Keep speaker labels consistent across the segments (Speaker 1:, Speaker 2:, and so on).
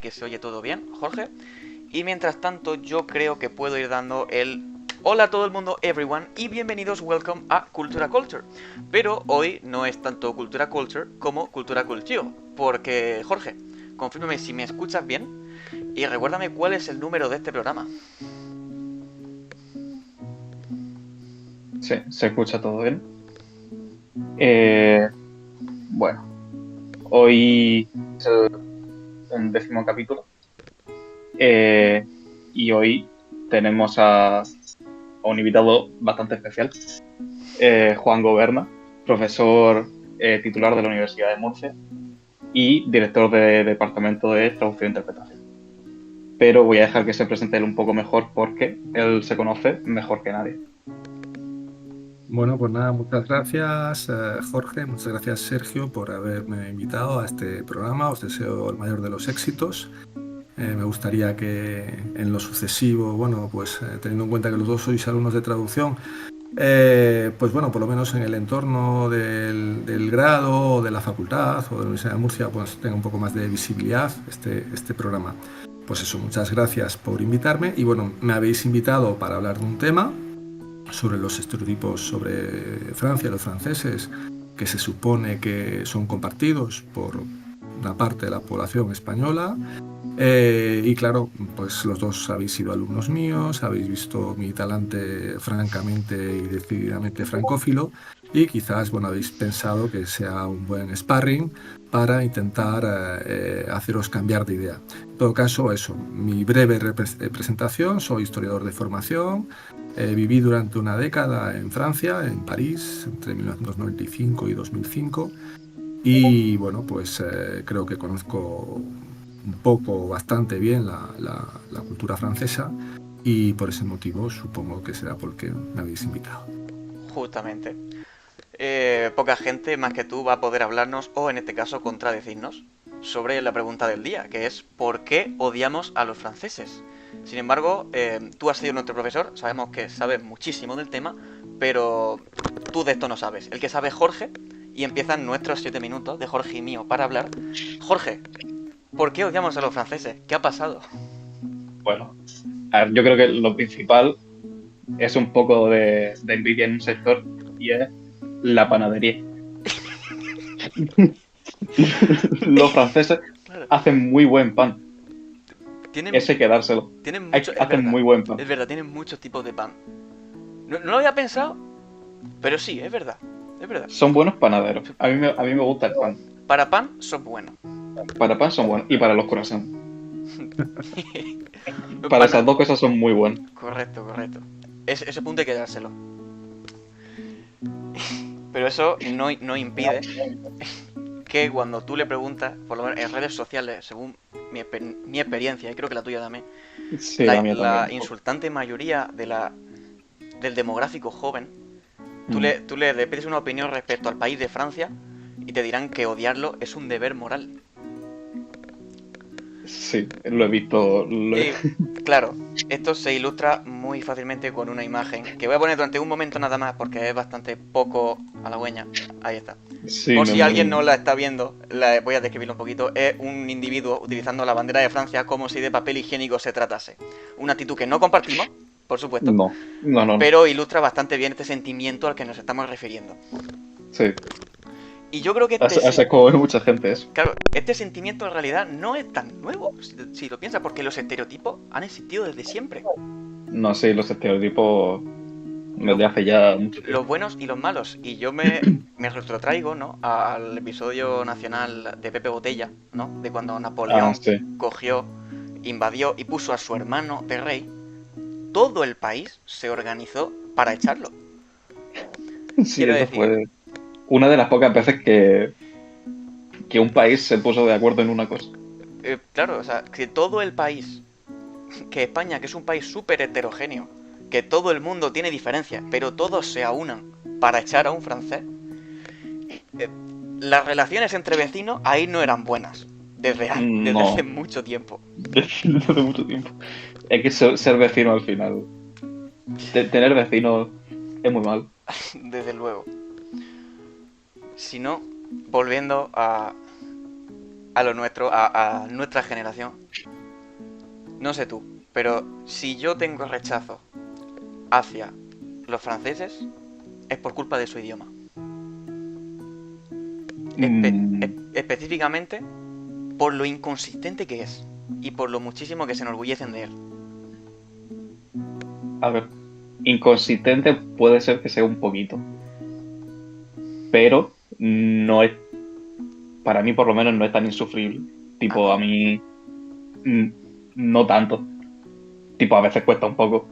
Speaker 1: que se oye todo bien, Jorge. Y mientras tanto, yo creo que puedo ir dando el hola a todo el mundo, everyone, y bienvenidos, welcome a Cultura Culture. Pero hoy no es tanto Cultura Culture como Cultura Culture, porque, Jorge, confírmame si me escuchas bien y recuérdame cuál es el número de este programa.
Speaker 2: Sí, se escucha todo bien. Eh, bueno, hoy es el 11º capítulo eh, y hoy tenemos a un invitado bastante especial, Juan Goberna, profesor titular de la Universidad de Murcia y director de Departamento de Traducción e Interpretación. Pero voy a dejar que se presente él un poco mejor porque él se conoce mejor que nadie.
Speaker 3: Bueno, pues nada, muchas gracias Jorge, muchas gracias Sergio por haberme invitado a este programa. Os deseo el mayor de los éxitos. Me gustaría que en lo sucesivo, bueno, pues teniendo en cuenta que los dos sois alumnos de traducción, pues bueno, por lo menos en el entorno del grado o de la facultad o de la Universidad de Murcia, pues tenga un poco más de visibilidad este programa. Pues eso, muchas gracias por invitarme y bueno, me habéis invitado para hablar de un tema sobre los estereotipos sobre Francia, los franceses, que se supone que son compartidos por una parte de la población española. Y claro, pues los dos habéis sido alumnos míos, habéis visto mi talante francamente y decididamente francófilo y quizás, bueno, habéis pensado que sea un buen sparring para intentar haceros cambiar de idea. En todo caso, eso, mi breve presentación: soy historiador de formación. Viví durante una década en Francia, en París, entre 1995 y 2005. Y bueno, pues creo que conozco un poco, bastante bien la cultura francesa y por ese motivo supongo que será porque me habéis invitado.
Speaker 1: Justamente. Poca gente más que tú va a poder hablarnos, o en este caso contradecirnos, sobre la pregunta del día, que es ¿por qué odiamos a los franceses? Sin embargo, tú has sido nuestro profesor, sabemos que sabes muchísimo del tema, pero tú de esto no sabes. El que sabe es Jorge, y empiezan nuestros 7 minutos de Jorge y mío para hablar. Jorge, ¿por qué odiamos a los franceses? ¿Qué ha pasado?
Speaker 2: Bueno, a ver, yo creo que lo principal es un poco de envidia en un sector y es la panadería. Los franceses
Speaker 1: Claro.
Speaker 2: hacen muy buen pan.
Speaker 1: Tienen,
Speaker 2: Ese hay que dárselo.
Speaker 1: tienen mucho,
Speaker 2: Hacen muy buen pan.
Speaker 1: es verdad, tienen muchos tipos de pan. No, no lo había pensado, pero sí, es verdad, es verdad.
Speaker 2: Son buenos panaderos. A mí me gusta el pan.
Speaker 1: Para pan son buenos.
Speaker 2: Para pan son buenos. Y para los croissants. Para
Speaker 1: Pana-
Speaker 2: esas dos cosas son muy buenos.
Speaker 1: Correcto, correcto. Ese punto hay que dárselo. Pero eso no impide que cuando tú le preguntas, por lo menos en redes sociales, según mi experiencia, y creo que la tuya también,
Speaker 2: Sí, la mía
Speaker 1: la
Speaker 2: también.
Speaker 1: insultante mayoría del demográfico joven,
Speaker 2: Mm.
Speaker 1: tú le pides una opinión respecto al país de Francia y te dirán que odiarlo es un deber moral.
Speaker 2: Sí, lo he visto.
Speaker 1: Y claro, esto se ilustra muy fácilmente con una imagen que voy a poner durante un momento nada más porque es bastante poco halagüeña. Ahí está.
Speaker 2: Sí,
Speaker 1: Por si alguien no la está viendo, voy a describirlo un poquito. Es un individuo utilizando la bandera de Francia como si de papel higiénico se tratase. Una actitud que no compartimos, por supuesto,
Speaker 2: no, no, no, no.
Speaker 1: pero ilustra bastante bien este sentimiento al que nos estamos refiriendo.
Speaker 2: Sí,
Speaker 1: Y yo creo que
Speaker 2: hace como ve mucha gente eso.
Speaker 1: claro, este sentimiento en realidad no es tan nuevo, si lo piensas, porque los estereotipos han existido desde siempre.
Speaker 2: No sé, los estereotipos desde hace ya mucho
Speaker 1: Los
Speaker 2: tiempo.
Speaker 1: buenos y los malos. Y yo me retrotraigo, ¿no? Al episodio nacional de Pepe Botella, ¿no? De cuando
Speaker 2: Ah,
Speaker 1: Napoleón
Speaker 2: sí.
Speaker 1: cogió, invadió y puso a su hermano de rey. Todo el país se organizó para echarlo.
Speaker 2: Sí,
Speaker 1: Quiero
Speaker 2: eso
Speaker 1: decir,
Speaker 2: fue una de las pocas veces que un país se puso de acuerdo en una cosa.
Speaker 1: claro, o sea, que todo el país, que España, que es un país súper heterogéneo, que todo el mundo tiene diferencias, pero todos se aunan para echar a un francés, eh, las relaciones entre vecinos ahí no eran buenas. Desde hace
Speaker 2: No,
Speaker 1: mucho tiempo.
Speaker 2: desde hace mucho tiempo. Es que ser vecino al final. Tener vecinos es muy mal.
Speaker 1: Desde luego. Si no, volviendo a a lo nuestro, a nuestra generación. No sé tú, pero si yo tengo rechazo hacia los franceses, es por culpa de su idioma. Específicamente por lo inconsistente que es y por lo muchísimo que se enorgullecen de él.
Speaker 2: A ver, inconsistente puede ser que sea un poquito, pero no es, para mí por lo menos no es tan insufrible. Tipo, a mí no tanto. Tipo, a veces cuesta un poco.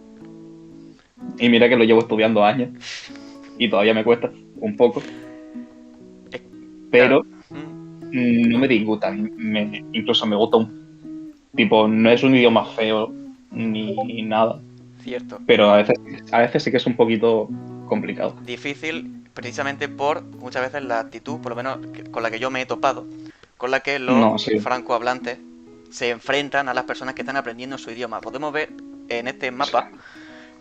Speaker 2: Y mira que lo llevo estudiando años y todavía me cuesta un poco. Pero no me disgusta, incluso me gusta tipo, no es un idioma feo ni nada.
Speaker 1: Cierto.
Speaker 2: Pero a veces sí que es un poquito complicado.
Speaker 1: Difícil precisamente por muchas veces la actitud, por lo menos con la que yo me he topado, con la que los francohablantes se enfrentan a las personas que están aprendiendo su idioma. Podemos ver en este mapa,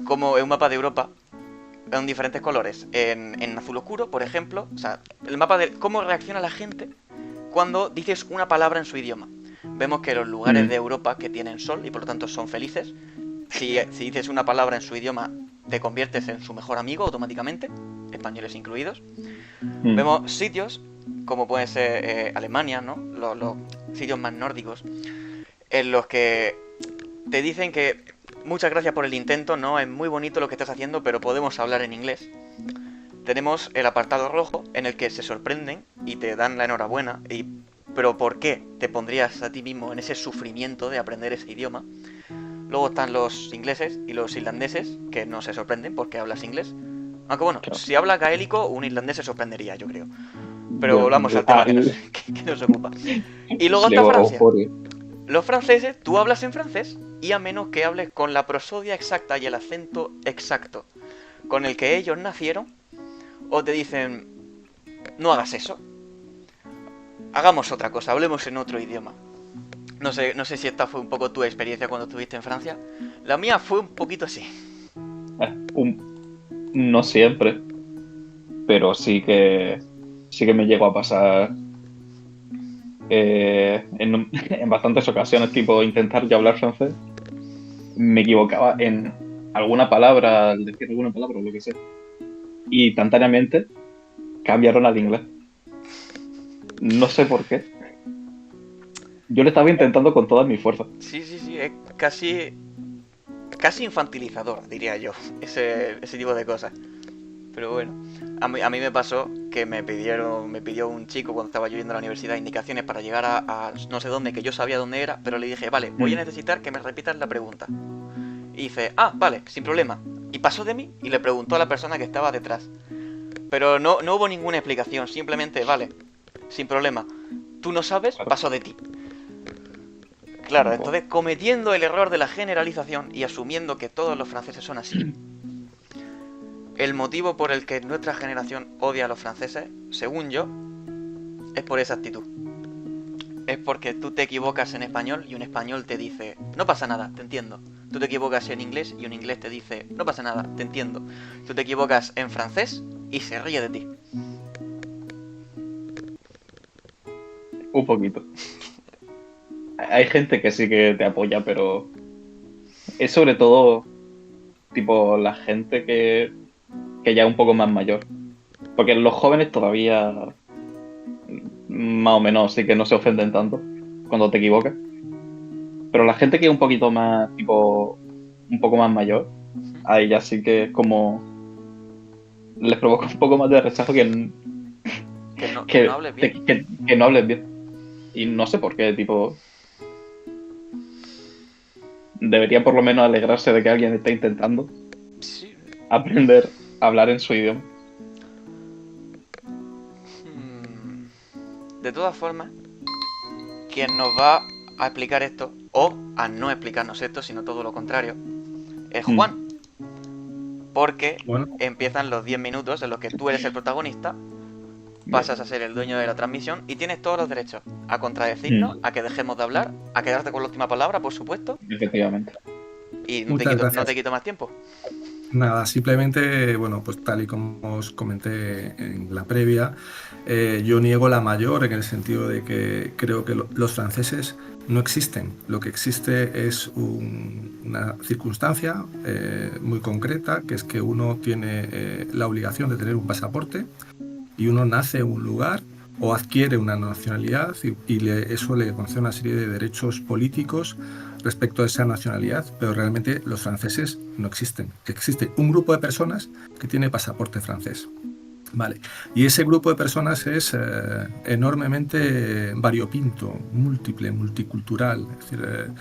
Speaker 1: como es un mapa de Europa, en diferentes colores. En azul oscuro, por ejemplo, o sea, el mapa de cómo reacciona la gente cuando dices una palabra en su idioma. Vemos que los lugares de Europa que tienen sol y por lo tanto son felices, si dices una palabra en su idioma, te conviertes en su mejor amigo automáticamente, españoles incluidos. Vemos sitios como puede ser Alemania, ¿no? Los sitios más nórdicos, en los que te dicen que muchas gracias por el intento, ¿no? Es muy bonito lo que estás haciendo, pero podemos hablar en inglés. Tenemos el apartado rojo en el que se sorprenden y te dan la enhorabuena. ¿Pero por qué te pondrías a ti mismo en ese sufrimiento de aprender ese idioma? Luego están los ingleses y los irlandeses, que no se sorprenden porque hablas inglés. Aunque bueno, claro, si habla gaélico, un irlandés se sorprendería, yo creo. Pero volvamos al tema que nos ocupa. Y luego está Francia. Los franceses, tú hablas en francés, y a menos que hables con la prosodia exacta y el acento exacto con el que ellos nacieron, o te dicen, no hagas eso, hagamos otra cosa, hablemos en otro idioma. No sé si esta fue un poco tu experiencia cuando estuviste en Francia. La mía fue un poquito así.
Speaker 2: No siempre, pero sí que me llegó a pasar en bastantes ocasiones, tipo intentar ya hablar francés. Me equivocaba en alguna palabra, al decir alguna palabra o lo que sea. Y instantáneamente cambiaron al inglés. No sé por qué. Yo lo estaba intentando con todas mis fuerzas.
Speaker 1: Sí, es casi infantilizador, diría yo, ese tipo de cosas. Pero bueno, a mí me pasó que me pidió un chico cuando estaba yo yendo a la universidad indicaciones para llegar a no sé dónde, que yo sabía dónde era, pero le dije, vale, voy a necesitar que me repitas la pregunta. Y dice, vale, sin problema. Y pasó de mí y le preguntó a la persona que estaba detrás. Pero no hubo ninguna explicación, simplemente, vale, sin problema. Tú no sabes, pasó de ti. Claro, entonces cometiendo el error de la generalización y asumiendo que todos los franceses son así, el motivo por el que nuestra generación odia a los franceses, según yo, es por esa actitud. Es porque tú te equivocas en español y un español te dice, no pasa nada, te entiendo. Tú te equivocas en inglés y un inglés te dice, no pasa nada, te entiendo. Tú te equivocas en francés y se ríe de ti.
Speaker 2: Un poquito. Hay gente que sí que te apoya, pero es sobre todo tipo la gente que ya es un poco más mayor. Porque los jóvenes todavía más o menos sí que no se ofenden tanto cuando te equivocas. Pero la gente que es un poquito más, tipo, un poco más mayor, a ella sí que es como les provoca un poco más de rechazo que
Speaker 1: no hables bien.
Speaker 2: Que no hables bien. Y no sé por qué, tipo, debería por lo menos alegrarse de que alguien esté intentando aprender a hablar en su idioma.
Speaker 1: De todas formas, quien nos va a explicar esto, o a no explicarnos esto, sino todo lo contrario, es Juan. Porque empiezan los 10 minutos en los que tú eres el protagonista, pasas a ser el dueño de la transmisión y tienes todos los derechos a contradecirnos, a que dejemos de hablar, a quedarte con la última palabra, por supuesto.
Speaker 2: Efectivamente.
Speaker 1: Y no te quito más tiempo.
Speaker 3: Nada, simplemente, bueno, pues tal y como os comenté en la previa, yo niego la mayor en el sentido de que creo que los franceses no existen. Lo que existe es una circunstancia muy concreta, que es que uno tiene la obligación de tener un pasaporte y uno nace en un lugar o adquiere una nacionalidad y eso le concede una serie de derechos políticos respecto a esa nacionalidad, pero realmente los franceses no existen. Existe un grupo de personas que tiene pasaporte francés. Vale. Y ese grupo de personas es enormemente variopinto, múltiple, multicultural. Es decir,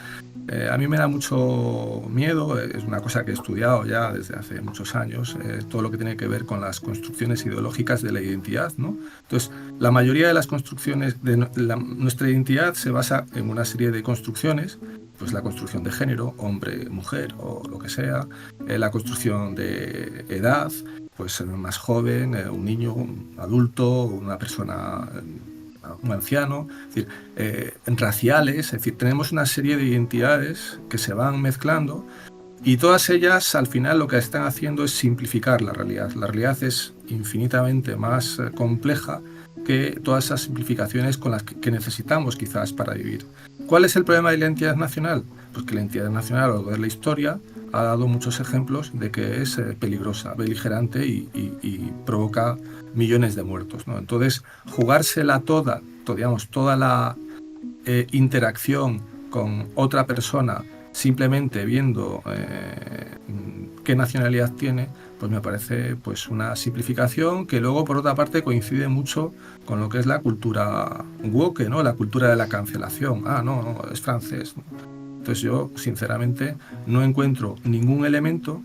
Speaker 3: a mí me da mucho miedo, es una cosa que he estudiado ya desde hace muchos años, todo lo que tiene que ver con las construcciones ideológicas de la identidad, ¿no? Entonces, la mayoría de las construcciones de nuestra identidad se basa en una serie de construcciones, pues la construcción de género, hombre, mujer o lo que sea, la construcción de edad, pues más joven, un niño, un adulto, una persona, un anciano, es decir, raciales, es decir, tenemos una serie de identidades que se van mezclando y todas ellas al final lo que están haciendo es simplificar la realidad. La realidad es infinitamente más compleja que todas esas simplificaciones con las que necesitamos quizás para vivir. ¿Cuál es el problema de la identidad nacional? Pues que la identidad nacional, a lo largo de la historia, ha dado muchos ejemplos de que es peligrosa, beligerante y provoca millones de muertos, ¿no? Entonces, jugársela digamos, toda la interacción con otra persona simplemente viendo qué nacionalidad tiene, pues me parece pues una simplificación que luego por otra parte coincide mucho con lo que es la cultura woke, ¿no? La cultura de la cancelación. Ah, no, es francés, ¿no? Entonces yo sinceramente no encuentro ningún elemento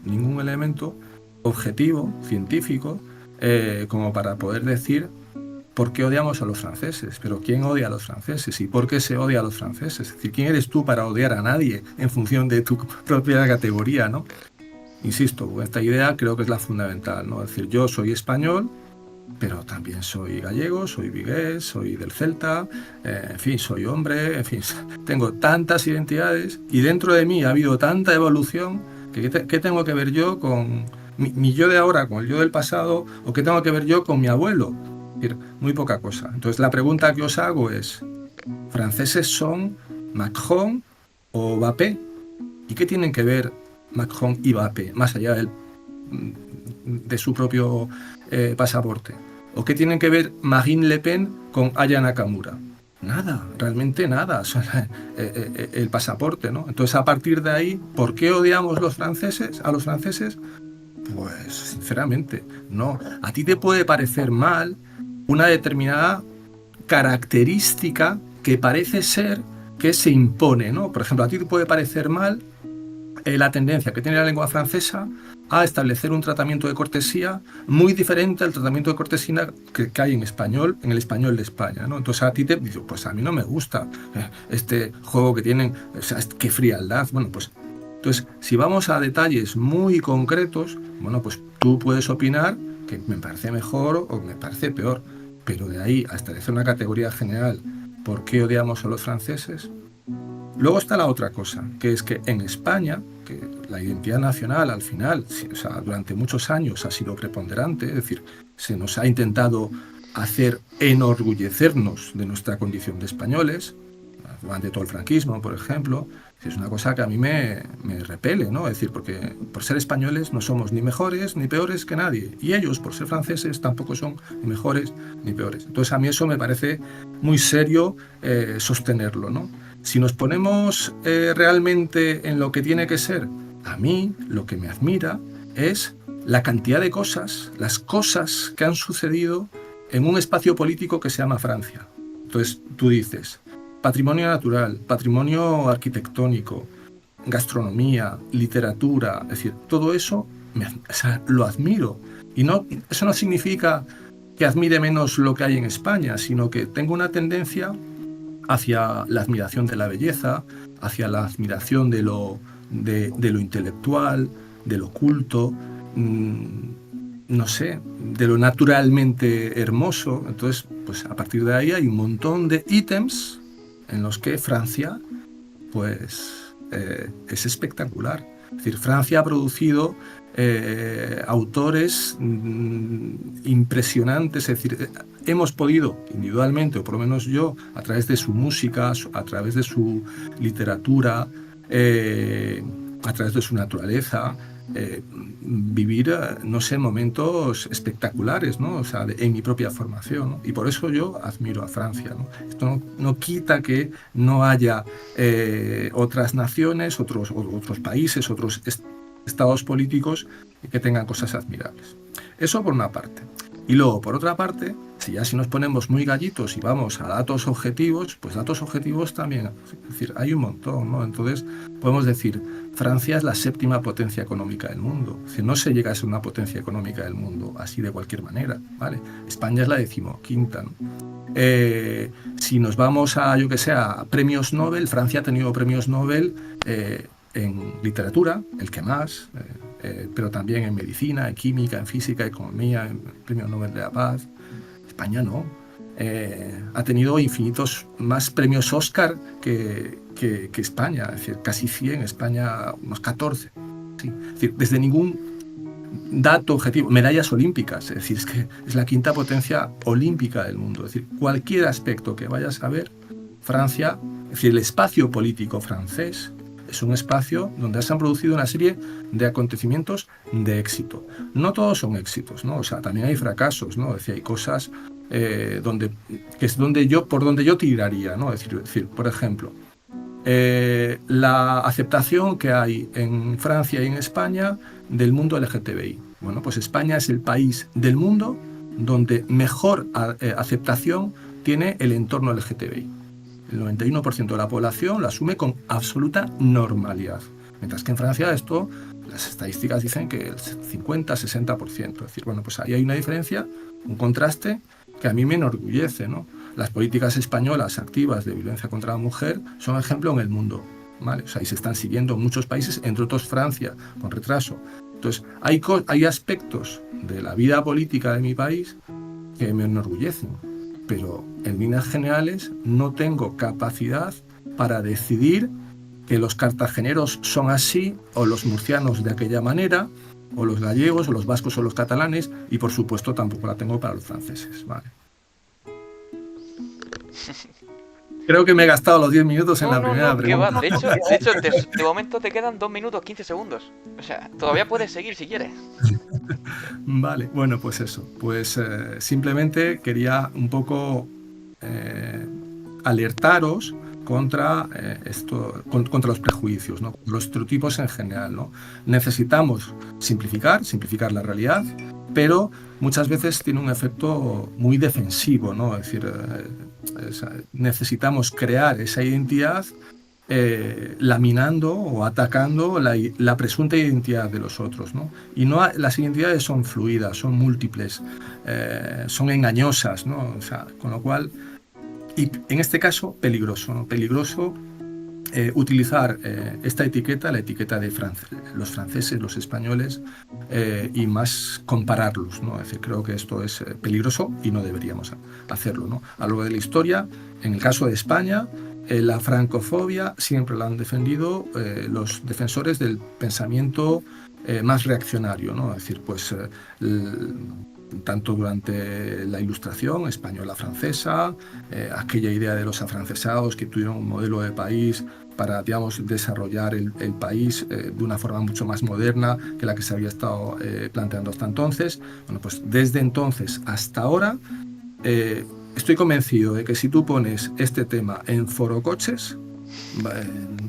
Speaker 3: objetivo, científico, como para poder decir ¿por qué odiamos a los franceses? Pero ¿quién odia a los franceses? ¿Y por qué se odia a los franceses? Es decir, ¿quién eres tú para odiar a nadie en función de tu propia categoría, ¿no? Insisto, esta idea creo que es la fundamental, ¿no? Es decir, yo soy español, pero también soy gallego, soy vigués, soy del Celta, en fin, soy hombre, en fin, tengo tantas identidades y dentro de mí ha habido tanta evolución que ¿qué tengo que ver yo con mi yo de ahora, con el yo del pasado, o qué tengo que ver yo con mi abuelo? Es decir, muy poca cosa. Entonces la pregunta que os hago es, ¿franceses son Macron o Mbappé? ¿Y qué tienen que ver Macron y Mbappé, más allá de su propio pasaporte? ¿O qué tienen que ver Marine Le Pen con Aya Nakamura? Nada, realmente nada, o sea, el pasaporte, ¿no? Entonces, a partir de ahí, ¿por qué odiamos a los franceses? Pues, sinceramente, no. A ti te puede parecer mal una determinada característica que parece ser que se impone, ¿no? Por ejemplo, a ti te puede parecer mal la tendencia que tiene la lengua francesa a establecer un tratamiento de cortesía muy diferente al tratamiento de cortesía que hay en español, en el español de España, ¿no? Entonces a ti te digo, pues a mí no me gusta este juego que tienen, o sea, qué frialdad. Bueno, pues entonces si vamos a detalles muy concretos, bueno, pues tú puedes opinar que me parece mejor o me parece peor, pero de ahí a establecer una categoría general, ¿por qué odiamos a los franceses? Luego está la otra cosa, que es que en España, que la identidad nacional al final, o sea, durante muchos años ha sido preponderante, es decir, se nos ha intentado hacer enorgullecernos de nuestra condición de españoles, durante todo el franquismo, por ejemplo, es una cosa que a mí me repele, ¿no? Es decir, porque por ser españoles no somos ni mejores ni peores que nadie, y ellos, por ser franceses, tampoco son ni mejores ni peores. Entonces a mí eso me parece muy serio sostenerlo, ¿no? Si nos ponemos realmente en lo que tiene que ser, a mí lo que me admira es la cantidad de cosas, las cosas que han sucedido en un espacio político que se llama Francia. Entonces tú dices, patrimonio natural, patrimonio arquitectónico, gastronomía, literatura, es decir, todo eso o sea, lo admiro. Y no, eso no significa que admire menos lo que hay en España, sino que tengo una tendencia hacia la admiración de la belleza, hacia la admiración de lo intelectual, de lo culto, no sé, de lo naturalmente hermoso. Entonces, pues a partir de ahí hay un montón de ítems en los que Francia, pues, es espectacular. Es decir, Francia ha producido autores impresionantes, es decir, hemos podido individualmente, o por lo menos yo, a través de su música, a través de su literatura, a través de su naturaleza, vivir, no sé, momentos espectaculares, ¿no? O sea, en mi propia formación, ¿no? Y por eso yo admiro a Francia, ¿no? Esto no quita que no haya otras naciones, otros países, otros estados políticos que tengan cosas admirables. Eso por una parte. Y luego, por otra parte, si nos ponemos muy gallitos y vamos a datos objetivos, pues datos objetivos también, es decir, hay un montón, ¿no? Entonces, podemos decir, Francia es la 7ª potencia económica del mundo. Es decir, no se llega a ser una potencia económica del mundo así de cualquier manera, ¿vale? España es la 15ª, ¿no? Si nos vamos a, yo que sé, a premios Nobel, Francia ha tenido premios Nobel en literatura, el que más, pero también en medicina, en química, en física, economía, en premio Nobel de la Paz. España no. Ha tenido infinitos más premios Oscar que España, es decir, casi 100, España unos 14. Sí. Es decir, desde ningún dato objetivo, medallas olímpicas, es decir, es que es la 5ª potencia olímpica del mundo. Es decir, cualquier aspecto que vayas a ver, Francia, es decir, el espacio político francés es un espacio donde se han producido una serie de acontecimientos de éxito. No todos son éxitos, ¿no? O sea, también hay fracasos, ¿no? Es decir, hay cosas por donde yo tiraría, ¿no? Es decir, por ejemplo, la aceptación que hay en Francia y en España del mundo LGTBI. Bueno, pues España es el país del mundo donde mejor aceptación tiene el entorno LGTBI. El 91% de la población lo asume con absoluta normalidad. Mientras que en Francia las estadísticas dicen que el 50-60%. Es decir, bueno, pues ahí hay una diferencia, un contraste que a mí me enorgullece, ¿no? Las políticas españolas activas de violencia contra la mujer son ejemplo en el mundo, ¿vale? O sea, ahí se están siguiendo en muchos países, entre otros Francia, con retraso. Entonces, hay aspectos de la vida política de mi país que me enorgullecen, pero en líneas generales no tengo capacidad para decidir que los cartageneros son así, o los murcianos de aquella manera, o los gallegos, o los vascos, o los catalanes, y por supuesto tampoco la tengo para los franceses, ¿vale? Creo que me he gastado los 10 minutos en la primera pregunta.
Speaker 1: De hecho, de momento te quedan 2 minutos 15 segundos. O sea, todavía puedes seguir si quieres.
Speaker 3: Vale, bueno, pues eso. Pues simplemente quería un poco alertaros contra contra los prejuicios, ¿no? Los estereotipos en general, ¿no? Necesitamos simplificar la realidad, pero muchas veces tiene un efecto muy defensivo, ¿no? Es decir, necesitamos crear esa identidad laminando o atacando la presunta identidad de los otros, ¿no? Y las identidades son fluidas, son múltiples, son engañosas, ¿no? O sea, con lo cual, y en este caso, peligroso, ¿no? Peligroso utilizar esta etiqueta, la etiqueta de los franceses, los españoles, y más compararlos, ¿no? Es decir, creo que esto es peligroso y no deberíamos hacerlo, ¿no? A lo largo de la historia, en el caso de España, la francofobia siempre la han defendido los defensores del pensamiento más reaccionario, ¿no? Es decir, pues tanto durante la Ilustración española francesa, aquella idea de los afrancesados que tuvieron un modelo de país para, digamos, desarrollar el país de una forma mucho más moderna que la que se había estado planteando hasta entonces. Bueno, pues desde entonces hasta ahora estoy convencido de que si tú pones este tema en Forocoches,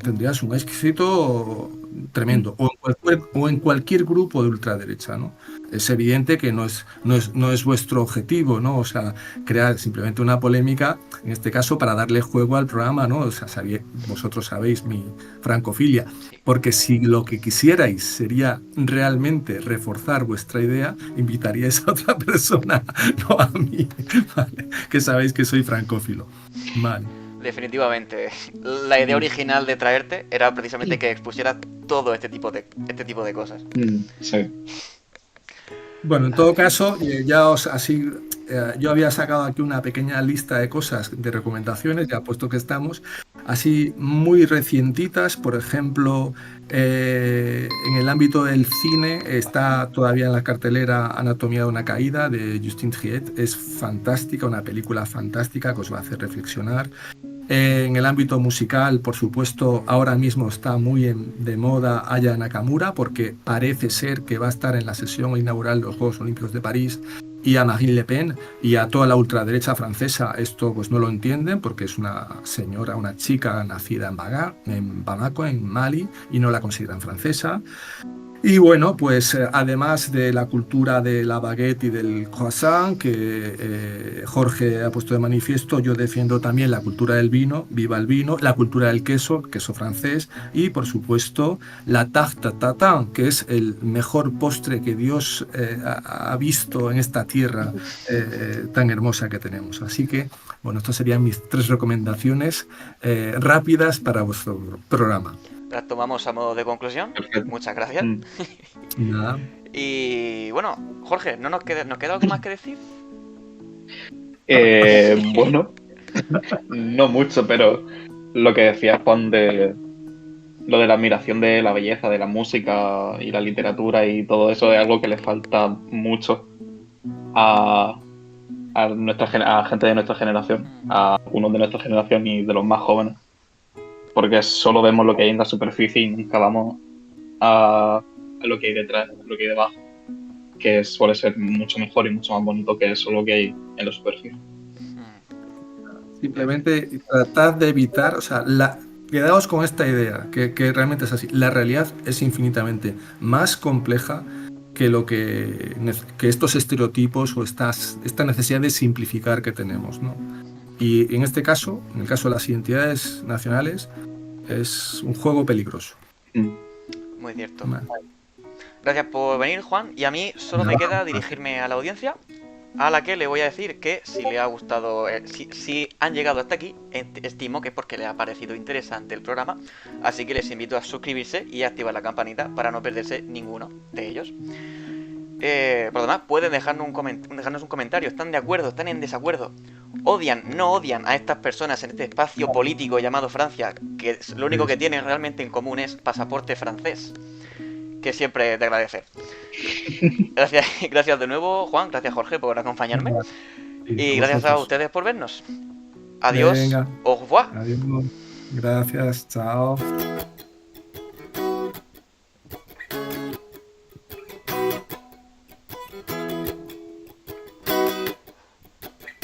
Speaker 3: tendrías un éxito tremendo, o en cualquier grupo de ultraderecha, ¿no? Es evidente que no es vuestro objetivo, ¿no? O sea, crear simplemente una polémica, en este caso, para darle juego al programa, ¿no? O sea, vosotros sabéis mi francofilia, porque si lo que quisierais sería realmente reforzar vuestra idea, invitaríais a otra persona, no a mí, ¿vale? Que sabéis que soy francófilo, vale.
Speaker 1: Definitivamente. La idea original de traerte era precisamente que expusieras todo este tipo de cosas.
Speaker 2: Sí.
Speaker 3: Bueno, en todo caso, ya así yo había sacado aquí una pequeña lista de cosas, de recomendaciones, ya puesto que estamos, así muy recientitas. Por ejemplo, en el ámbito del cine está todavía en la cartelera Anatomía de una caída de Justine Triet. Es fantástica, una película fantástica que os va a hacer reflexionar. En el ámbito musical, por supuesto, ahora mismo está muy de moda Aya Nakamura, porque parece ser que va a estar en la sesión inaugural de los Juegos Olímpicos de París, y a Marine Le Pen y a toda la ultraderecha francesa esto pues no lo entienden, porque es una señora, una chica nacida en Bamako, en Mali, y no la consideran francesa. Y bueno, pues además de la cultura de la baguette y del croissant, que Jorge ha puesto de manifiesto, yo defiendo también la cultura del vino, viva el vino, la cultura del queso francés, y por supuesto la tarte tatin, que es el mejor postre que Dios ha visto en esta tierra tan hermosa que tenemos. Así que, bueno, estas serían mis 3 recomendaciones rápidas para vuestro programa.
Speaker 1: Las tomamos a modo de conclusión.
Speaker 2: Perfecto.
Speaker 1: Muchas gracias.
Speaker 3: Nada.
Speaker 1: Y bueno, Jorge, ¿nos queda algo más que decir?
Speaker 2: Bueno, no mucho, pero lo que decía Juan de lo de la admiración de la belleza, de la música y la literatura y todo eso es algo que le falta mucho a gente de nuestra generación, a algunos de nuestra generación y de los más jóvenes. Porque solo vemos lo que hay en la superficie y nunca vamos a lo que hay detrás, lo que hay debajo, que suele ser mucho mejor y mucho más bonito que eso lo que hay en la superficie.
Speaker 3: Simplemente tratad de evitar, o sea, quedaos con esta idea, que realmente es así. La realidad es infinitamente más compleja que lo que estos estereotipos o esta necesidad de simplificar que tenemos, ¿no? Y en este caso, en el caso de las identidades nacionales, es un juego peligroso.
Speaker 1: Muy cierto.
Speaker 3: Vale.
Speaker 1: Gracias por venir, Juan. Y a mí solo me queda dirigirme a la audiencia, a la que le voy a decir que si le ha gustado, si han llegado hasta aquí, estimo que es porque les ha parecido interesante el programa. Así que les invito a suscribirse y a activar la campanita para no perderse ninguno de ellos. Por lo demás, pueden dejarnos un comentario. ¿Están de acuerdo? ¿Están en desacuerdo? ¿No odian a estas personas en este espacio político llamado Francia, que lo único que tienen realmente en común es pasaporte francés? Que siempre te agradecer. Gracias de nuevo, Juan. Gracias, Jorge, por acompañarme. Y gracias a ustedes por vernos. Adiós.
Speaker 3: Venga.
Speaker 1: Au revoir.
Speaker 3: Adiós. Gracias. Chao.